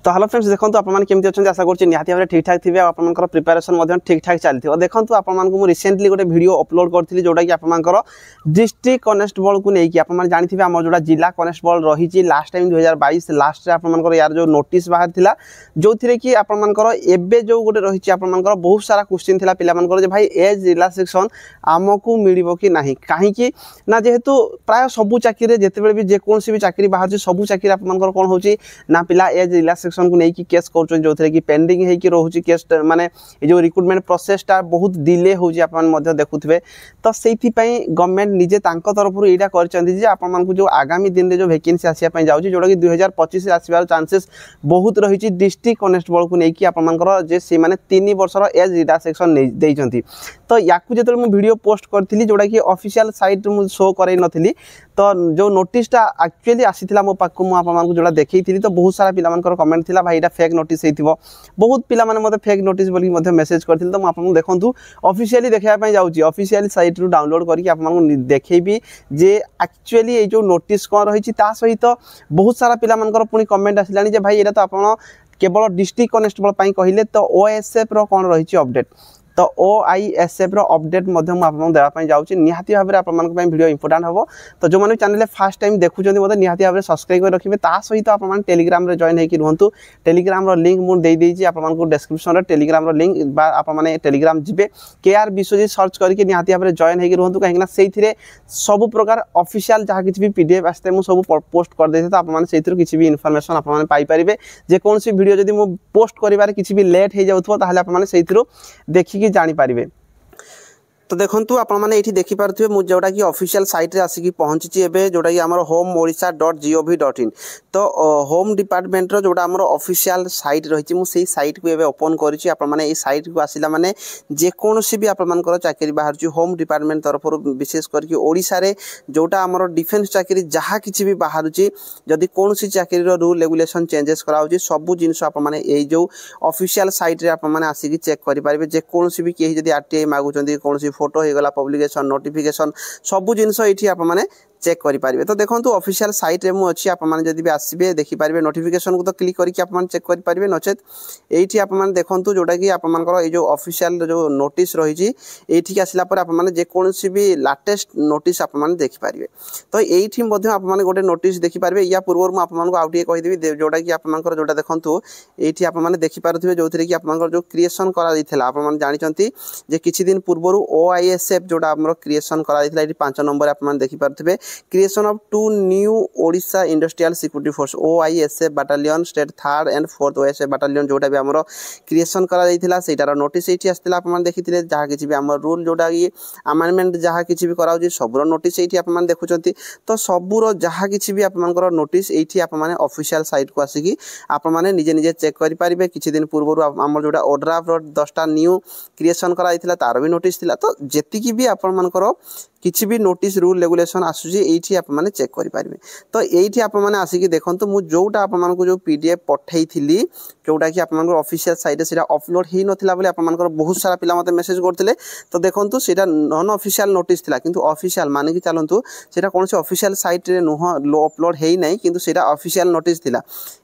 तो hello friends देखो आपने केमती अच्छा आशा करुँच निहाती भाव ठीक ठाक थे आपंकर प्रिपेरेसन ठीक ठाक चलती देखो आपको रिसेंटली गोटे वीडियो अपलोड करी जोटा कि आपंकर डिस्ट्रिक्ट कनेस्टेबल को लेकिन आप जानते आम जो जिला कनेस्टेबल रही लास्ट टाइम 2022 लास्ट आपर यार जो नोटिस बाहर था जो थे कि आपर एवं जो गोटे रही आपर बहुत सारा क्वेश्चन था पे भाई एज रिलैक्सेशन आमको मिल कि ना कहीं ना जेहेतु प्राय सबू चाकरी जिते भी जेकोसी भी चाकरी बाहर सबू चाकरी आपर कौन हो पिला एज रिलैक्सेशन को लेकिन केस कर जो थे कि पेंडिंग होगी रोचे केस माने जो रिक्रुटमेंट प्रोसेसटा बहुत डिले होती देखुए तो से गवर्नमेंट निजे तरफ यहाँ कर जो आगामी दिन में जो वैकेंसी आसापी जाऊँगी जोटा कि 2025 आसबार चांसेस बहुत रही डिस्ट्रिक्ट कनेस्टेबल को लेकिन आपर जे सी मैंने 3 वर्षर एज रिलैक्सेशन देती तो या जो वीडियो पोस्ट करी जोटा कि ऑफिशियल साइट मुझे शो कर नी तो जो नोटिसटा एक्चुअली आसीला मो पाक मुझे जोड़ा देखी तो बहुत सारा पिला कमेंट थिला भाई फेक नोटिस होइथिबो बहुत पिला माने मते फेक नोटिस बोली मते मेसेज करथिल तो आपन देखंतु ऑफिशियली देखा पई जाउची ऑफिशियल साइट रु डाउनलोड करके आपन देखैबी जे एक्चुअली ए जो नोटिस कोन रहिछि ता सहित बहुत सारा पिला मानकर पुनी कमेंट आसिलानी जे भाई एटा तो आपन केवल डिस्ट्रिक्ट कनेस्टेबल पई कहिले तो ओएसएफ रो कोन रहिछि अपडेट तो OISF रो अपडेट देवाई जाऊँगी निहाती भाव में आप वीडियो इंपोर्टेंट हम तो जो मैंने चैनल फर्स्ट टाइम देखुं मतलब निहाती भाव में सब्सक्राइब कर रखिए सहित आप टेलीग्राम रे जॉइन होकर रुहतु टेलीग्राम रो लिंक मुझे देदेजी आपको डिस्क्रिप्शन टेलीग्राम रो लिंक आपने टेलीग्राम जी KR विश्वजीत सर्च करके निहाती भाव में जॉइन होकर रुहतु कहीं से सब प्रकार ऑफिशियल जहाँ किसी भी PDF आसते मुझे सब पोस्ट कर देते तो आपने किसी भी इनफॉरमेशन आपने पाइपर जेकोसी वीडियो जब मुझे पोस्ट कर किसी भी लेट हो जाए आपने देखिए जानी पारिबे तो देखंतु आपण माने एठी देखि पारथुवे मु जोटा कि ऑफिशियल साइट रे आसी पहुंची एबे जोटा कि हमर homeodisha.gov.in तो होम डिपार्टमेंट रो जोटा हमर ऑफिशियल साइट रहिछि मु सेही साइट को एबे ओपन करिछि आपण माने ए साइट को आसिला माने जे कोनोसी भी आपण मानकर चाकरी बाहर छि होम डिपार्टमेंट तरफ विशेष करके ओडिसा रे जोटा हमर डिफेंस चाकरी जहा किछि भी बाहर छि जदि कोनोसी चाकरी रो रूल रेगुलेशन चेंजेस कराउछि सब जिंस आपण माने ए जो ऑफिशियल साइट रे आपण माने आसी चेक करि पारिबे जे कोनोसी भी केही जदि RTI मागुचंदी कोनोसी फोटो हो गला पब्लिकेशन नोटिफिकेशन सबू जिनस ये आप चेक करेंगे तो देखो ऑफिशियल साइट रे मु अच्छी आपने जब भी आसबे देखिपारे नोटिफिकेशन को तो क्लिक करके आप चेक करेंगे नचेत ये आप देखो जोटा कि आपर जो ऑफिशियल जो नोटिस रही ये आसला आपने जेकोसी भी लाटेस्ट नोटिस आपने देखिपारे तो ये आपने गोटे नोटिस देखिपारे या पूर्व मुझे आपको आउ टे कहीदेवी जोटा कि आपर जोटा देखो ये आपने देखिपारे जो थे कि आप जो क्रिएसन करा आप जानते किसी दिन पूर्व OISF जोटा आम क्रिएसन करा 5 नंबर आपने देखिपारे creation of 2 new Odisha industrial security force OISF battalion state 3rd and 4th OISF battalion जोटा भी आमर क्रिएशन करा सेटार नोटिस ये आसला आप देखी जहाँ किसी भी आम रूल जोटा कि अमेंडमेंट जहाँ किसी भी कराऊँ सबूर नोटिस ये आप देखुं तो सबूर जहाँ किसी भी आपर नोटिस ये आपने ऑफिशियल साइट को आसिकी आपने निजे निजे चेक करेंगे किसी दिन पूर्व आम जोटा ओड्राफ 10टा न्यू क्रिएशन करा तार भी नोटिस थिला तो जेतिकी भी आपर किसी भी नोटिस रूल रेगुलेशन आसूसी ये आप चेक करेंगे तो ये आपने आसिक देखो मुझे जोटा आपको जो PDF पठई थी जोटा कि आप ऑफिशियल साइट से अपलोड हो नाला आप बहुत सारा पिला मत मेसेज करते तो देखो से नॉन ऑफिशियल नोटिस थिला किंतु ऑफिशियल मान कि चलतु से कौन से ऑफिशियल साइट रे नुह अपलोड है ना किंतु से ऑफिशियल नोटिस थिला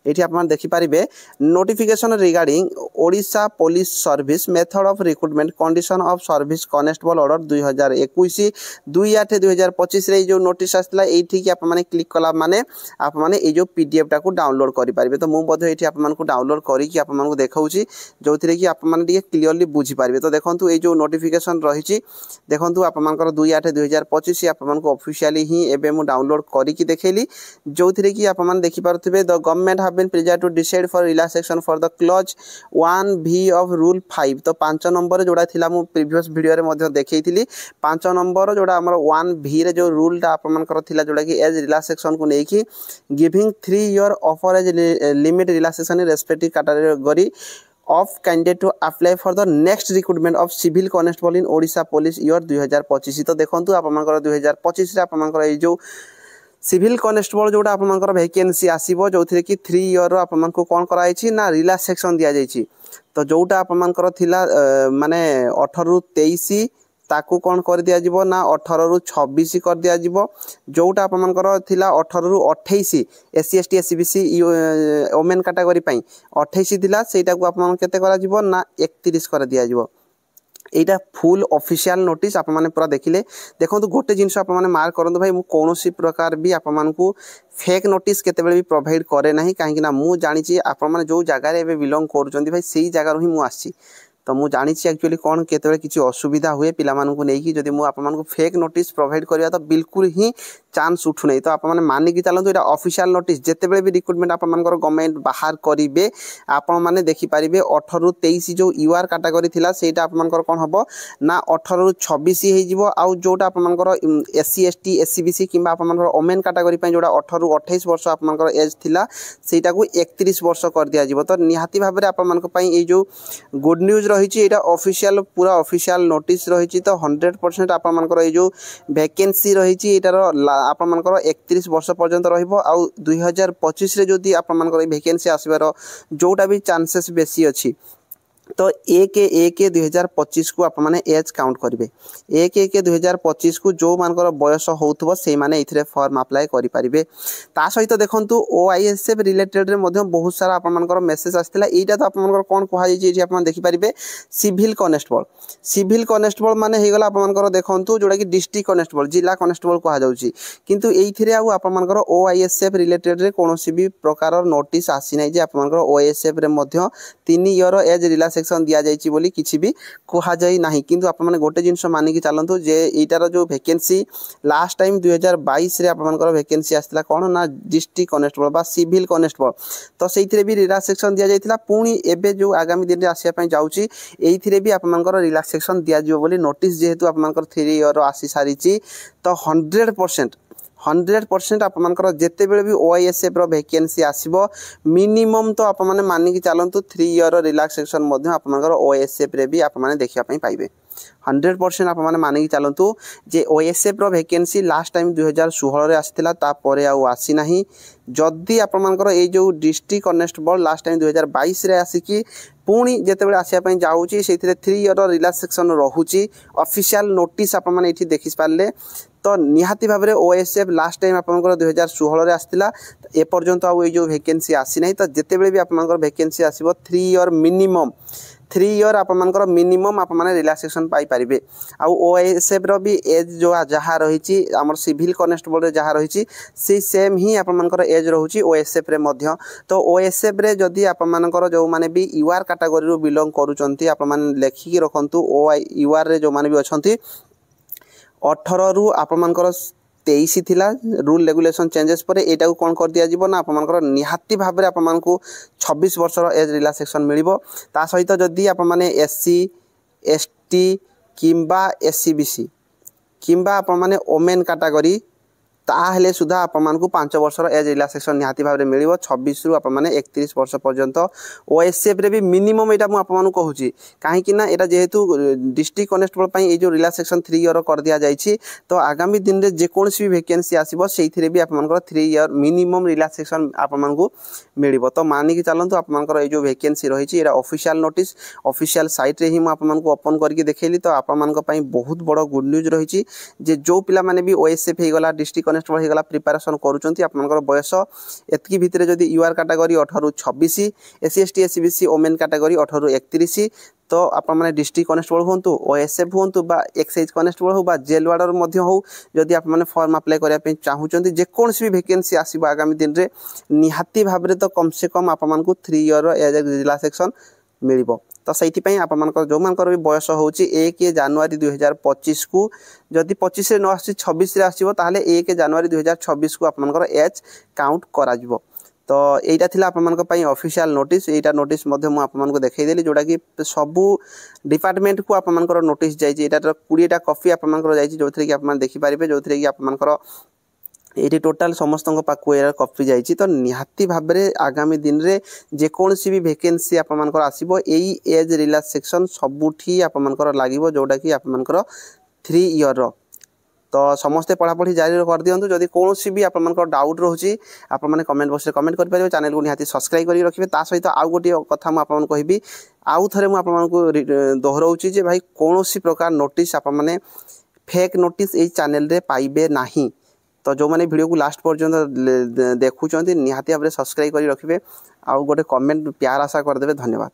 ये आप देखिपारे notification regarding Odisha police service method of recruitment condition of service constable order 2021 2/8/2025 रे जो नोटिस आसला ये आपने क्लिक कला माने आपने ये जो PDF टा को डाउनलोड करेंगे तो मुझे ये आपको डाउनलोड करके आपको देखा जो थे कि आपने क्लीयरली बुझीपारे तो देखो ये जो नोटिफिकेशन रही देखो आपर 2/8/2025 आपको ऑफिशियली ही एवं मुझे डाउनलोड करके देखली जो थे कि आपने देखिपारे the government have been present to decide for relaxation for the clause 1V of rule 5 तो 5 नंबर जोड़ा थिला मु प्रीवियस वीडियो रे देखी 5 नंबर जोड़ा आमर 1V रे जो रूलटा आपमनकर थिला जोड़ा कि एज रिलैक्सेशन को लेकी giving 3 year offer age limit relaxation in respective category of candidate to apply for the next recruitment of civil constable in Odisha Police year 2025 तो देखंतु आपमनकर 2025 रे आपमनकर ए जो सिविल कनेस्टेबल जोटा आपमनकर वैकेंसी आसीबो जो थे कि 3 ईयर आपमनको कोन कराइछि ना रिलैक्सेशन दिया जाइछि तो जोटा आपमनकर थिला माने 18 रु 23 ताकू कौन कर दिया जिवो ना 18 रु 26 कर दिया जिवो जोटा आपनकर थिला 18 रु 28 SC ST SCBC women category पई 28 थिला सेटा को आपन केते करा जिवो ना 31 कर दिया जिवो एटा फुल ऑफिशियल नोटिस आप माने पूरा देखिले देखो गोटे जिनस आप माने मार्क करंतु भाई मु कोनोसी प्रकार भी आप मानकू फेक नोटिस केते बेले भी प्रोवाइड करे नाही काहे कि ना मु जानि छी आप माने जो जगह रे बिलोंग करूचंती भाई सेही जगह रो ही मु आसी तो मु जानि छी एक्चुअली कोन केते बेले किछि असुविधा हुए पिला मानकू नै कि जदी मु आप मानकू फेक नोटिस प्रोवाइड करिया तो बिल्कुल ही चांस उठु नै तो आप माने मानि कि चलंतु एटा ऑफिशियल नोटिस जेते बेले भी रिक्रूटमेंट आप मानकर गवर्नमेंट बाहर करिवे आप माने देखि परिबे 18 रु 23 जो यूआर कैटेगरी थिला सेटा आप मानकर कोन हबो ना 18 रु 26 हे जिवो आउ जोटा आप मानकर एससी एसटी एससीबीसी किबा आप मानकर ओमेन कैटेगरी पय जोटा 18 रु 28 वर्ष आप मानकर एज थिला सेटा को 31 वर्ष कर दिया जिवो तो निहाती भाबरे आप मानक पय ए जो गुड न्यूज रहिछि एटा ऑफिशियल पूरा ऑफिशियल नोटिस रहिछि तो 100% आप मानकर ए जो वैकेंसी रहिछि एटार आप मानकर 31 वर्ष पर्यंत रहिबो आउ 2025 रे जदी आप मानकर वैकेंसी आसीबार जोटा भी चांसेस बेसी अछि तो 1/1/2025 को आप माने एज काउंट करिवे 1/1/2025 को जो मानकर बयस होउथबो सेही माने इथरे फॉर्म अप्लाई करि परिबे ता सहित देखंतु ओआईएसएफ रिलेटेड रे मध्यम बहुत सारा आप मानकर मेसेज आस्थिला एटा तो आप मानकर कोन कहा जाय जे आप मान देखि परिबे सिविल कांस्टेबल माने हे गला आप मानकर देखंतु जोडा कि डिस्ट्रिक्ट कांस्टेबल जिला कांस्टेबल कहा जाउची किंतु एइथिरे आ आप मानकर ओआईएसएफ रिलेटेड रे कोनोसी भी प्रकार नोटिस आसी नै जे आप मानकर ओआईएसएफ रे मध्य 3 इयर एज रिलैक्सेशन दिया जाइछि बोली किछि भी कहा जाई नाही किंतु आप माने गोटे जिंस मानि कि चलंतु जे एटार जो वैकेंसी लास्ट टाइम 2022 रे आप मानकर वैकेंसी आस्थिला कोन ना डिस्ट्रिक्ट कांस्टेबल बा सिविल कांस्टेबल तो सेइथिरे भी रिलैक्सेशन दिया जाइथिला पुनी एबे जो आगामी दिन रे आसिया पय जाउची एइथिरे भी आप मानकर रिलैक्सेशन दिया जिवो बोली नोटिस जेहेतु आप मानकर 3 इयर आसी सारिची तो 100% आप मानकर जेते बेले भी ओआईएसएफ रो वैकेंसी आसीबो मिनिमम तो आप माने मानि कि चलंतु 3 इयर रिलैक्सेशन मध्य आप मानकर ओआईएसएफ रे भी आप माने देखिया पय पाइबे 100% आप माने मानि कि चलंतु जे ओएसएफ रो वैकेंसी लास्ट टाइम 2016 रे आस्थिला ता परे आ आसी नाही जदी आप मानकर ए जो डिस्ट्रिक्ट कांस्टेबल लास्ट टाइम 2022 रे आसी कि पुणी जेते बेले आसिया पय जाउची सेथिरे 3 इयर रिलैक्सेशन रहुची ऑफिशियल नोटिस आप माने एठी देखि पारले तो निहाती भाबरे ओएसएफ लास्ट टाइम आप मानकर 2016 रे आस्थिला ए पर्यंत आ ए जो वैकेंसी आसी नाही तो जेते बेले भी आप मानकर वैकेंसी आसीबो 3 इयर मिनिमम 3 इयर आप मानकर मिनिमम आप माने रिलैक्सेशन पाई परिबे आ ओएसएफ रो भी एज जो जहा रहिची हमर सिविल कांस्टेबल रे जहा रहिची से सेम ही आप मानकर एज रहुची ओएसएफ रे मध्य तो ओएसएफ रे जदी आप मानकर जो माने भी यूआर कैटेगरी रो बिलोंग करूचंती आप माने लेखि के रखंतु ओ यूआर रे जो माने भी अछंती 18 रु आप मानकर 23 थिला रूल रेगुलेशन चेंजेस पर एटा को कोन कर दिया जिवो ना आप मानकर निहाती भाबरे आप मानकू 26 वर्ष रो एज रिलैक्सेशन मिलिबो ता सहित जदी आप माने एससी एसटी किंबा एससीबीसी किंबा आप माने ओमेन कैटेगरी ताहले सुधा आप मानकू 5 वर्ष रो एज रिलैक्सेशन निहाती भाबरे मिलिबो 26 रु आप माने 31 वर्ष पर्यंत ओएसएफ रे भी मिनिमम एटा मु आप मानू कहूची काहे कि ना एटा जेहेतु डिस्ट्रिक्ट कांस्टेबल पई ए जो रिलैक्सेशन 3 इयर कर दिया जाईची तो आगामी दिन रे जे कोनसी भी वैकेंसी आसीबो सेइथिरे भी आप मानकर 3 इयर मिनिमम रिलैक्सेशन आप मानकू मिलिबो तो मानि कि चलंतु आप मानकर ए जो वैकेंसी रहिची एटा ऑफिशियल नोटिस ऑफिशियल साइट रे ही मु आप मानकू ओपन करके देखैली तो आप मानक पई बहुत बड़ गुड न्यूज रहिची जे जो पिला माने भी ओएसएफ हे गला डिस्ट्रिक्ट कांस्टेबल हे गला प्रिपरेशन करूचंती आप मानकर बयस एतकी भितरे जदी यूआर कैटेगरी 18 रु 26 SC ST SCBC women category 18 रु 31 तो आप माने डिस्ट्रिक्ट कांस्टेबल होंतु ओएसएफ होंतु बा एक्साइज कांस्टेबल हो बा जेल वार्डर मध्य हो जदी आप माने फॉर्म अप्लाई करिया पे चाहूचंती जे कोनसी भी वैकेंसी आसीबो आगामी दिन रे निहाती भाबरे तो कम से कम आप मानकू 3 इयर एज रिलैक्सेशन मिलिबो तो सही आप मानकर जो मानकर भी बयस होउची 1 जनवरी 2025 को जदि 25 रे न आसी 26 रे आसीबो ताहले 1 जनवरी 2026 को आप मानकर एज काउंट करा जिवो तो एटा थिला आप मानक पई ऑफिशियल नोटिस एटा नोटिस मध्ये मु आप मानको देखाई देली जोटा कि सबु डिपार्टमेंट को आप मानकर नोटिस जाईची एटा 20 टा कॉपी आप मानकर जाईची जोथरे कि आप मान देखि पारिबे जोथरे कि आप मानकर एटी टोटाल समस्त पाखु एरा कॉपी जाइछि तो निहाती भाबरे आगामी दिन रे जे कोनसी भी वैकेंसी आप मानकर आसीबो एई एज रिलैक्सेशन सबुठी आप मानकर लागिबो जोटा कि आप मानकर 3 इयर रो तो समस्ते पढ़ापढ़ी जारी कर दिंतु जदि कौन भी आप डाउट रोचे आपने कमेंट बॉक्स में कमेंट करेंगे चैनल को निहाती सब्सक्राइब कर रखिए ता सहित आउ गोटे कथा मुझे कहबी आउ थे मुझे दोहराऊँगी जे भाई कौन प्रकार नोटिस आपने फेक नोटिस ये चैनल रे पाइबे नहीं। तो जो मैंने वीडियो को लास्ट पर्यंत देखुं निहाती भाव सब्सक्राइब कर रखिए आउ गोटे कमेंट प्यार आशा करदे। धन्यवाद।